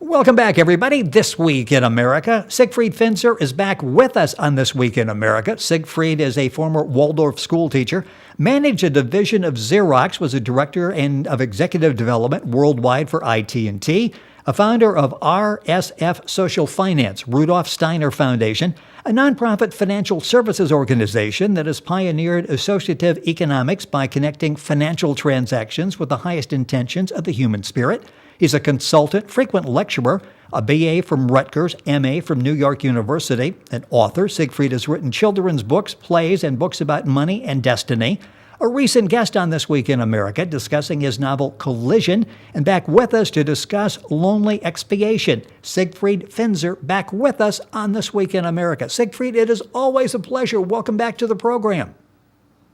Welcome back, everybody. This Week in America. Siegfried Finser is back with us on This Week in America. Siegfried is a former Waldorf school teacher, managed a division of Xerox, was a director of executive development worldwide for IT&T, a founder of RSF Social Finance, Rudolf Steiner Foundation, a nonprofit financial services organization that has pioneered associative economics by connecting financial transactions with the highest intentions of the human spirit. He's a consultant, frequent lecturer, a BA from Rutgers, MA from New York University, an author. Siegfried has written children's books, plays, and books about money and destiny. A recent guest on This Week in America discussing his novel Collision, and back with us to discuss Lonely Expiation. Siegfried Finser back with us on This Week in America. Siegfried, it is always a pleasure. Welcome back to the program.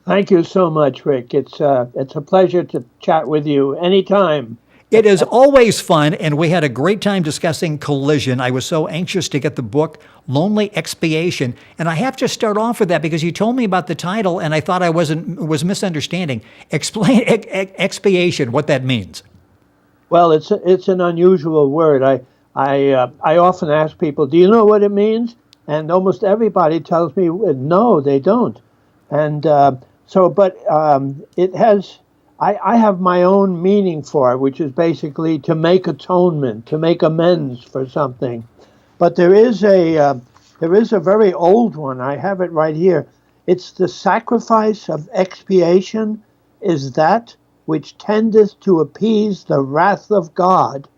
Thank you so much, Rick. It's a pleasure to chat with you anytime. It is always fun, and we had a great time discussing Collision. I was so anxious to get the book, Lonely Expiation, and I have to start off with that because you told me about the title, and I thought I was misunderstanding. Explain expiation, what that means. Well, it's an unusual word. I often ask people, do you know what it means? And almost everybody tells me, no, they don't. And it has. I have my own meaning for it, which is basically to make atonement, to make amends for something. But there is a very old one. I have it right here. It's the sacrifice of expiation is that which tendeth to appease the wrath of God.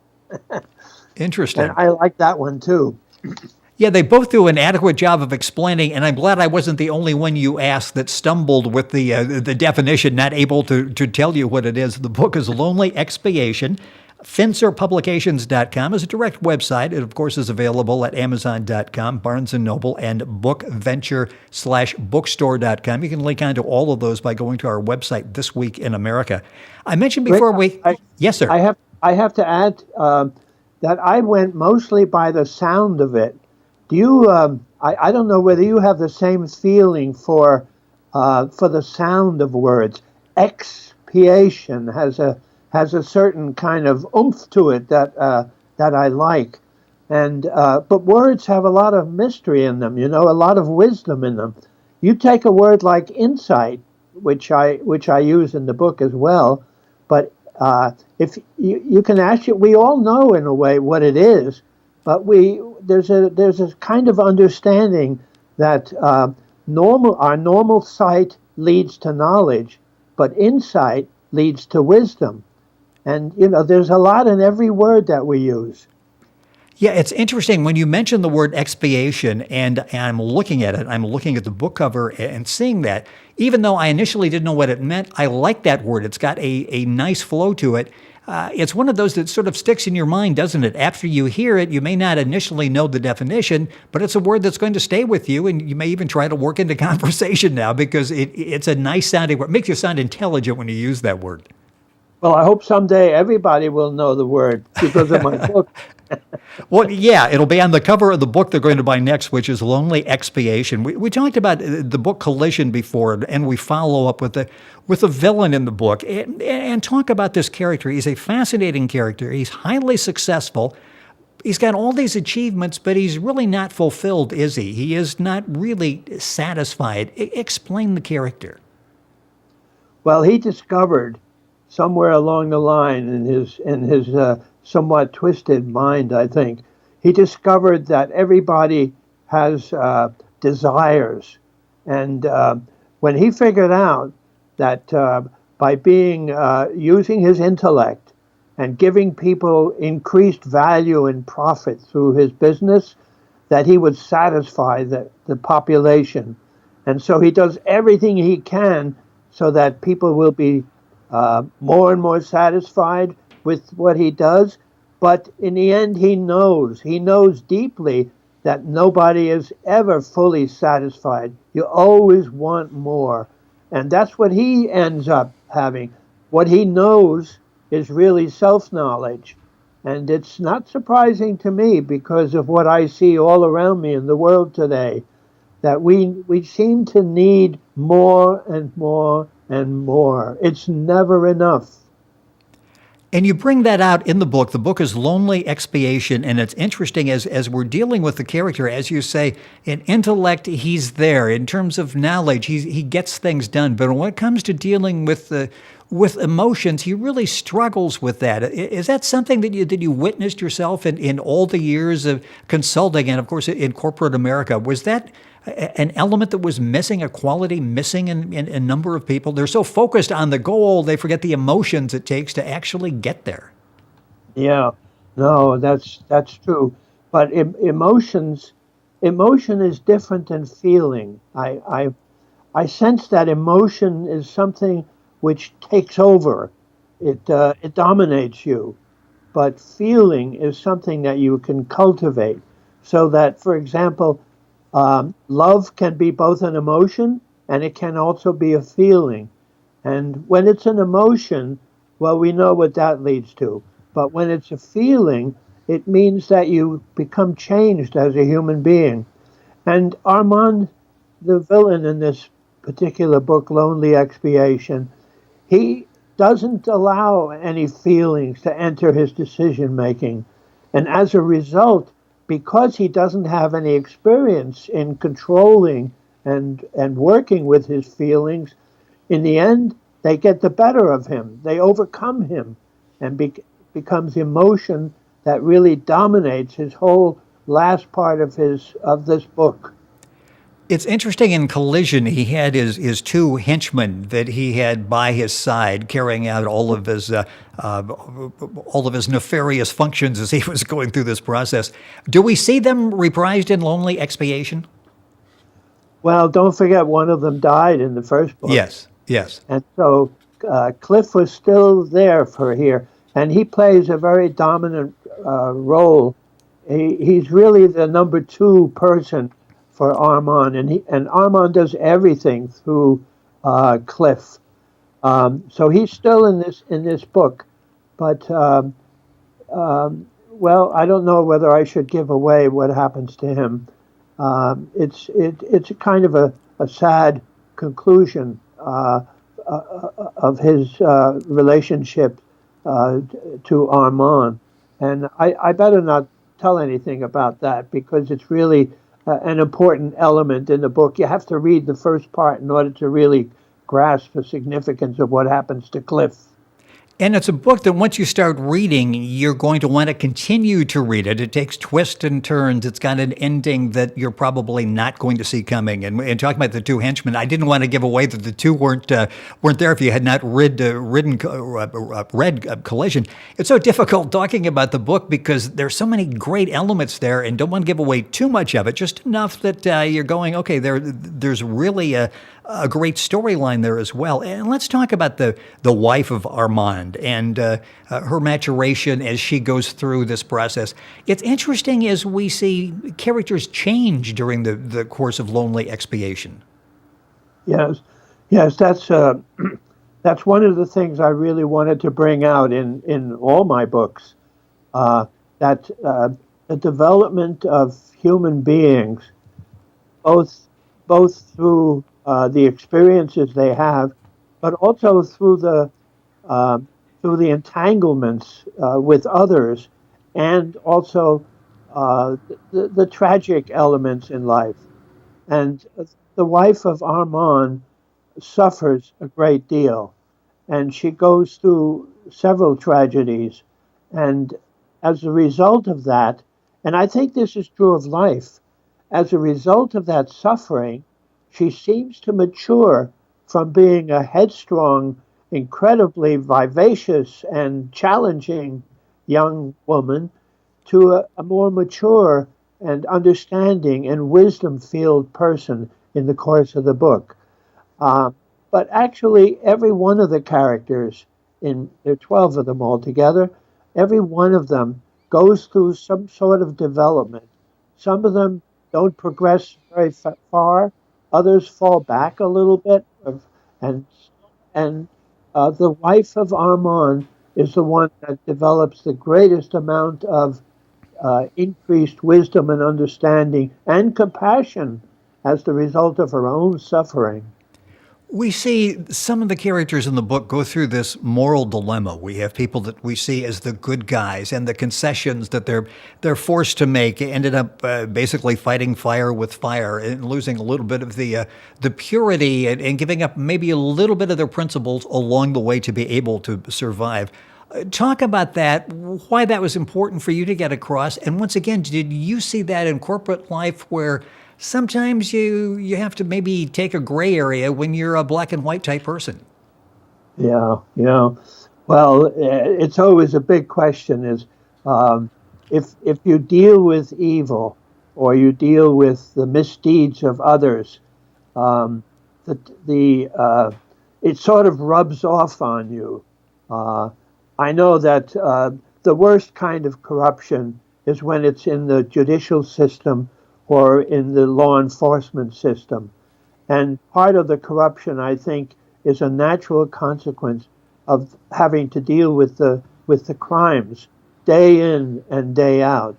Interesting. And I like that one too. Yeah, they both do an adequate job of explaining, and I'm glad I wasn't the only one you asked that stumbled with the definition, not able to tell you what it is. The book is Lonely Expiation. FinserPublications.com is a direct website. It, of course, is available at Amazon.com, Barnes & Noble, and BookVenture/bookstore.com. You can link on to all of those by going to our website, This Week in America. I mentioned before Yes, sir. I have to add that I went mostly by the sound of it. Do you? I don't know whether you have the same feeling for the sound of words. Expiation has a certain kind of oomph to it that I like, and but words have a lot of mystery in them. You know, a lot of wisdom in them. You take a word like insight, which I use in the book as well, but if you can actually, we all know in a way what it is. But there's a kind of understanding that our normal sight leads to knowledge, but insight leads to wisdom. And, you know, there's a lot in every word that we use. Yeah, it's interesting when you mention the word expiation, and I'm looking at it. I'm looking at the book cover and seeing that. Even though I initially didn't know what it meant, I like that word. It's got a nice flow to it. It's one of those that sort of sticks in your mind, doesn't it? After you hear it, you may not initially know the definition, but it's a word that's going to stay with you, and you may even try to work into conversation now because it's a nice sounding word. It makes you sound intelligent when you use that word. Well, I hope someday everybody will know the word because of my book. Well, yeah, it'll be on the cover of the book they're going to buy next, which is Lonely Expiation. We talked about the book Collision before, and we follow up with the villain in the book and talk about this character. He's a fascinating character. He's highly successful. He's got all these achievements, but he's really not fulfilled, is he? He is not really satisfied. Explain the character. Well, he discovered somewhere along the line in his somewhat twisted mind, I think, he discovered that everybody has desires. And when he figured out that by using his intellect and giving people increased value and profit through his business, that he would satisfy the population. And so he does everything he can so that people will be more and more satisfied with what he does, but in the end he knows deeply that nobody is ever fully satisfied. You always want more, and that's what he ends up having. What he knows is really self-knowledge, and it's not surprising to me because of what I see all around me in the world today, that we seem to need more and more and more. It's never enough. And you bring that out in the book. The book is Lonely Expiation, and it's interesting as we're dealing with the character, as you say, in intellect, he's there. In terms of knowledge, he gets things done. But when it comes to dealing with emotions, he really struggles with that. Is that something that you witnessed yourself in all the years of consulting, and of course in corporate America? Was that an element that was missing, a quality missing in a number of people? They're so focused on the goal, they forget the emotions it takes to actually get there. Yeah, no, that's true. But emotion is different than feeling. I sense that emotion is something which takes over. It dominates you. But feeling is something that you can cultivate. So that, for example, love can be both an emotion and it can also be a feeling. And when it's an emotion, well, we know what that leads to. But when it's a feeling, it means that you become changed as a human being. And Armand, the villain in this particular book, Lonely Expiation, he doesn't allow any feelings to enter his decision making. And as a result, because he doesn't have any experience in controlling and working with his feelings, in the end, they get the better of him. They overcome him, and becomes emotion that really dominates his whole last part of this book. It's interesting, in Collision, he had his two henchmen that he had by his side, carrying out all of his nefarious functions as he was going through this process. Do we see them reprised in Lonely Expiation? Well, don't forget one of them died in the first book. Yes, yes. And so Cliff was still there for here, and he plays a very dominant role. He's really the number two person for Armand, and Armand does everything through Cliff. So he's still in this book, but well, I don't know whether I should give away what happens to him. It's a kind of a sad conclusion of his relationship to Armand, and I better not tell anything about that because it's really an important element in the book. You have to read the first part in order to really grasp the significance of what happens to Cliff. And it's a book that once you start reading, you're going to want to continue to read it. It takes twists and turns. It's got an ending that you're probably not going to see coming. And talking about the two henchmen, I didn't want to give away that the two weren't there if you had not read Collision. It's so difficult talking about the book because there's so many great elements there, and don't want to give away too much of it, just enough that you're going, okay, there's really a great storyline there as well. And let's talk about the wife of Armand and her maturation as she goes through this process. It's interesting as we see characters change during the course of Lonely Expiation. Yes, that's that's one of the things I really wanted to bring out in all my books. That the development of human beings, both through the experiences they have, but also through the entanglements with others, and also the tragic elements in life. And the wife of Armand suffers a great deal, and she goes through several tragedies. And as a result of that, and I think this is true of life, as a result of that suffering, she seems to mature from being a headstrong, incredibly vivacious and challenging young woman to a more mature and understanding and wisdom-filled person in the course of the book. But actually, every one of the characters, there are 12 of them altogether, every one of them goes through some sort of development. Some of them don't progress very far. Others fall back a little bit, and the wife of Armand is the one that develops the greatest amount of increased wisdom and understanding and compassion as the result of her own suffering. We see some of the characters in the book go through this moral dilemma. We have people that we see as the good guys, and the concessions that they're forced to make ended up basically fighting fire with fire and losing a little bit of the purity and giving up maybe a little bit of their principles along the way to be able to survive. Talk about that, why that was important for you to get across. And once again, did you see that in corporate life where sometimes you have to maybe take a gray area when you're a black and white type person? Yeah, yeah. Well, it's always a big question is if you deal with evil or you deal with the misdeeds of others, um, it sort of rubs off on you. Uh, I know that the worst kind of corruption is when it's in the judicial system or in the law enforcement system. And part of the corruption, I think, is a natural consequence of having to deal with the crimes day in and day out.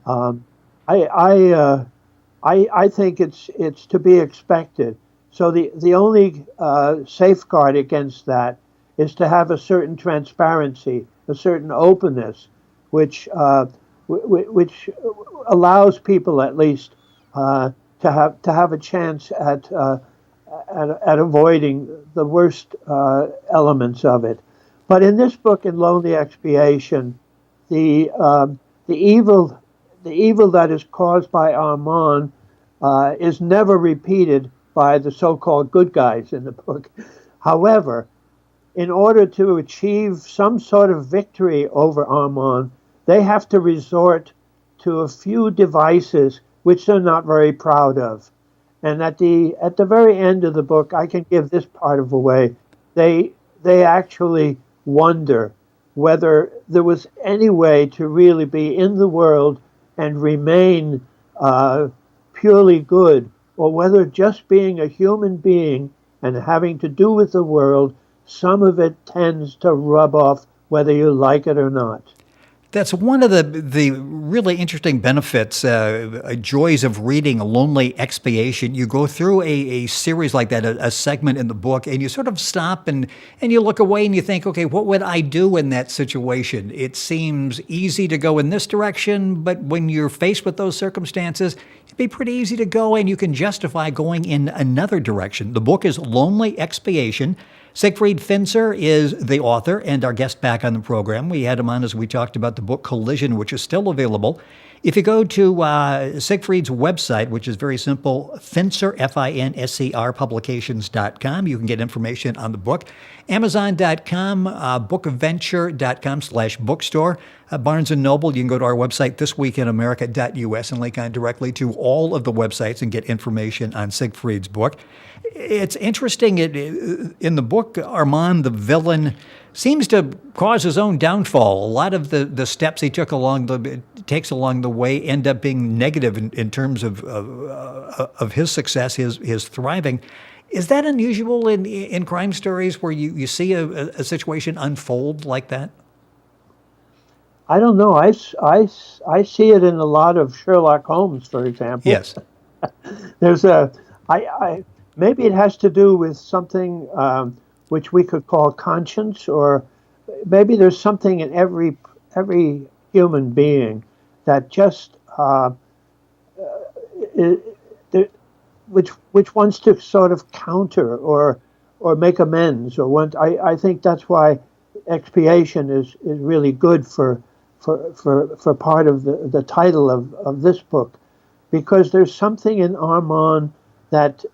Um, I I, I think it's to be expected. So the only safeguard against that is to have a certain transparency, a certain openness, which which allows people at least to have a chance at avoiding the worst elements of it. But in this book, in Lonely Expiation, the the evil the evil that is caused by Armand is never repeated by the so-called good guys in the book. However, in order to achieve some sort of victory over Armand, they have to resort to a few devices which they're not very proud of. And at the very end of the book, I can give this part of away. They actually wonder whether there was any way to really be in the world and remain purely good, or whether just being a human being and having to do with the world, some of it tends to rub off whether you like it or not. That's one of the really interesting benefits, joys of reading A Lonely Expiation. You go through a series like that, a segment in the book, and you sort of stop and you look away and you think, okay, what would I do in that situation? It seems easy to go in this direction, but when you're faced with those circumstances, it'd be pretty easy to go and you can justify going in another direction. The book is Lonely Expiation. Siegfried Finser is the author and our guest back on the program. We had him on as we talked about the book Collision, which is still available. If you go to Siegfried's website, which is very simple, Finser, F-I-N-S-E-R, publications.com, you can get information on the book. Amazon.com, bookadventure.com/bookstore. Barnes & Noble, you can go to our website, thisweekinamerica.us, and link on directly to all of the websites and get information on Siegfried's book. It's interesting, in the book, Armand, the villain, seems to cause his own downfall. A lot of the steps he takes along the way end up being negative in terms of his success, his thriving. Is that unusual in crime stories where you see a situation unfold like that? I don't know. I see it in a lot of Sherlock Holmes, for example. Yes. There's I maybe it has to do with something which we could call conscience, or maybe there's something in every human being that just which wants to sort of counter or make amends, or want. I think that's why expiation is really good for part of the title of this book, because there's something in Armand that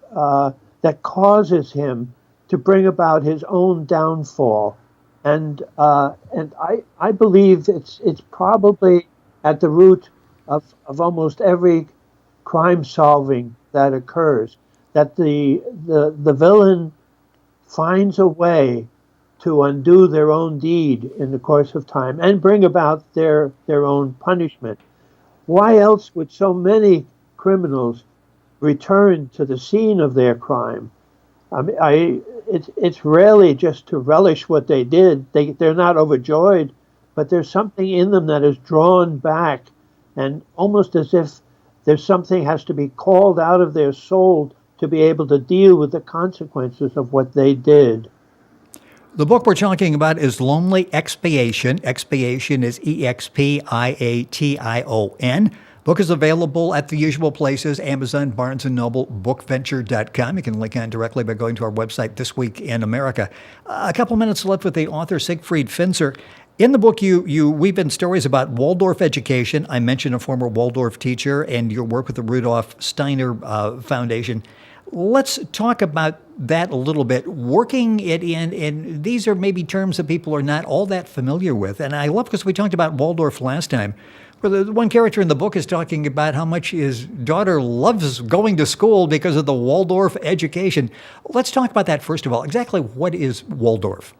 that causes him to bring about his own downfall, and I believe it's probably at the root of almost every crime solving that occurs, that the villain finds a way to undo their own deed in the course of time and bring about their own punishment. Why else would so many criminals return to the scene of their crime? I mean, it's rarely just to relish what they did. They're not overjoyed, but there's something in them that is drawn back, and almost as if there's something has to be called out of their soul to be able to deal with the consequences of what they did. The book we're talking about is Lonely Expiation. Expiation is Expiation. Book is available at the usual places, Amazon, Barnes & Noble, bookventure.com. You can link on directly by going to our website, This Week in America. A couple minutes left with the author, Siegfried Finser. In the book, you weave in stories about Waldorf education. I mentioned a former Waldorf teacher and your work with the Rudolf Steiner Foundation. Let's talk about that a little bit. Working it in, and these are maybe terms that people are not all that familiar with. And I love, because we talked about Waldorf last time, where the one character in the book is talking about how much his daughter loves going to school because of the Waldorf education. Let's talk about that first of all. Exactly what is Waldorf?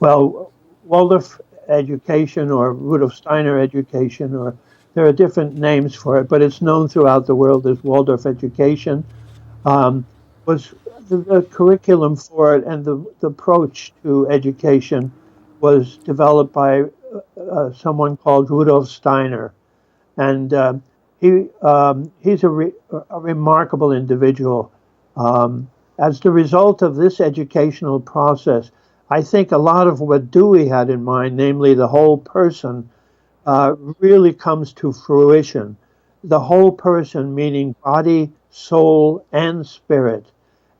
Well, Waldorf education or Rudolf Steiner education, or there are different names for it, but it's known throughout the world as Waldorf education, was the curriculum for it, and the approach to education was developed by someone called Rudolf Steiner. And he's a remarkable individual. As the result of this educational process, I think a lot of what Dewey had in mind, namely the whole person, really comes to fruition. The whole person, meaning body, soul, and spirit.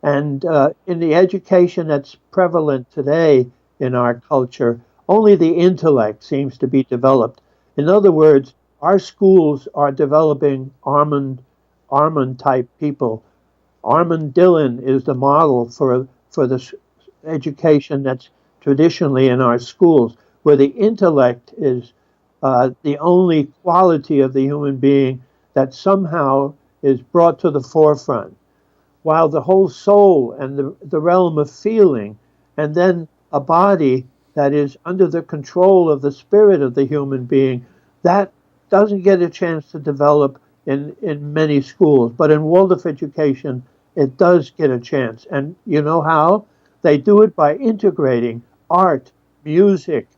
And in the education that's prevalent today in our culture, only the intellect seems to be developed. In other words, our schools are developing Armand-type people. Armand Dillon is the model for the education that's traditionally in our schools, where the intellect is the only quality of the human being that somehow is brought to the forefront, while the whole soul and the realm of feeling, and then a body that is under the control of the spirit of the human being, that doesn't get a chance to develop in many schools. But in Waldorf education, it does get a chance. And you know how? They do it by integrating art, music,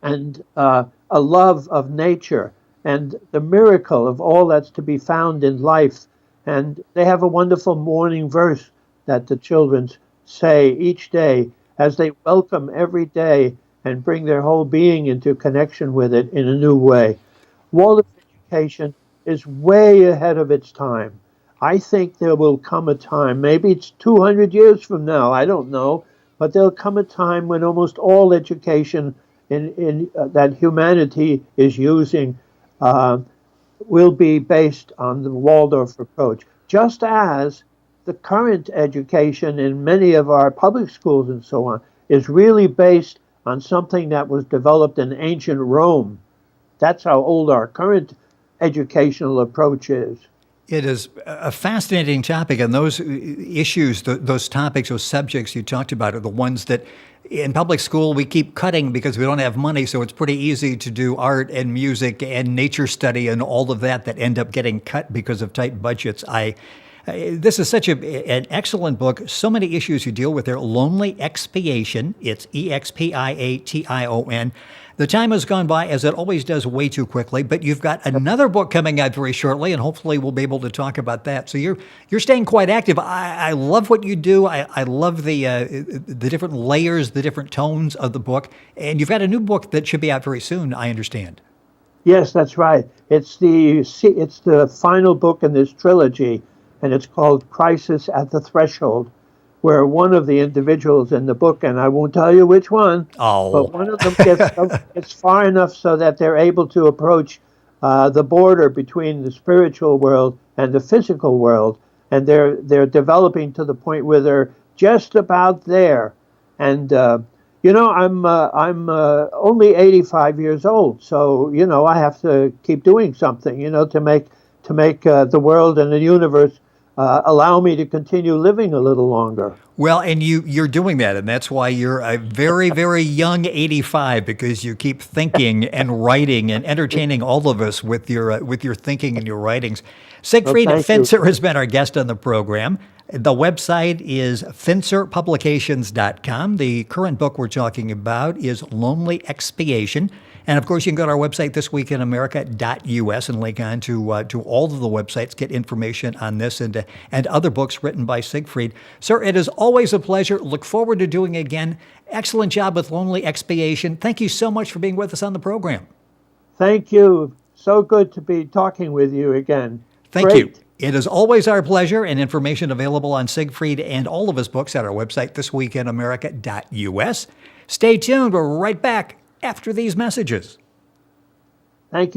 and a love of nature, and the miracle of all that's to be found in life. And they have a wonderful morning verse that the children say each day as they welcome every day and bring their whole being into connection with it in a new way. Waldorf education is way ahead of its time. I think there will come a time, maybe it's 200 years from now, I don't know, but there'll come a time when almost all education in that humanity is using will be based on the Waldorf approach, just as the current education in many of our public schools and so on is really based on something that was developed in ancient Rome. That's how old our current educational approach is. It is a fascinating topic, and those issues, those topics, those subjects you talked about are the ones that in public school we keep cutting because we don't have money, so it's pretty easy to do art and music and nature study and all of that end up getting cut because of tight budgets. This is such an excellent book. So many issues you deal with there. Lonely Expiation. It's Expiation. The time has gone by, as it always does, way too quickly. But you've got another book coming out very shortly, and hopefully we'll be able to talk about that. So you're staying quite active. I love what you do. I love the different layers, the different tones of the book. And you've got a new book that should be out very soon, I understand. Yes, that's right. It's the final book in this trilogy, and it's called Crisis at the Threshold, where one of the individuals in the book, and I won't tell you which one, but one of them gets far enough so that they're able to approach the border between the spiritual world and the physical world, and they're developing to the point where they're just about there. And I'm only 85 years old, so I have to keep doing something, to make the world and the universe allow me to continue living a little longer. Well, and you're doing that, and that's why you're a very, very young 85, because you keep thinking and writing and entertaining all of us with your thinking and your writings. Siegfried Finser has been our guest on the program. The website is finserpublications.com. The current book we're talking about is Lonely Expiation. And of course, you can go to our website, thisweekinamerica.us, and link on to all of the websites, get information on this and other books written by Siegfried. Sir, it is always a pleasure. Look forward to doing it again. Excellent job with Lonely Expiation. Thank you so much for being with us on the program. Thank you. So good to be talking with you again. Thank you. It is always our pleasure, and information available on Siegfried and all of his books at our website, thisweekinamerica.us. Stay tuned. We're right back after these messages. Thank you.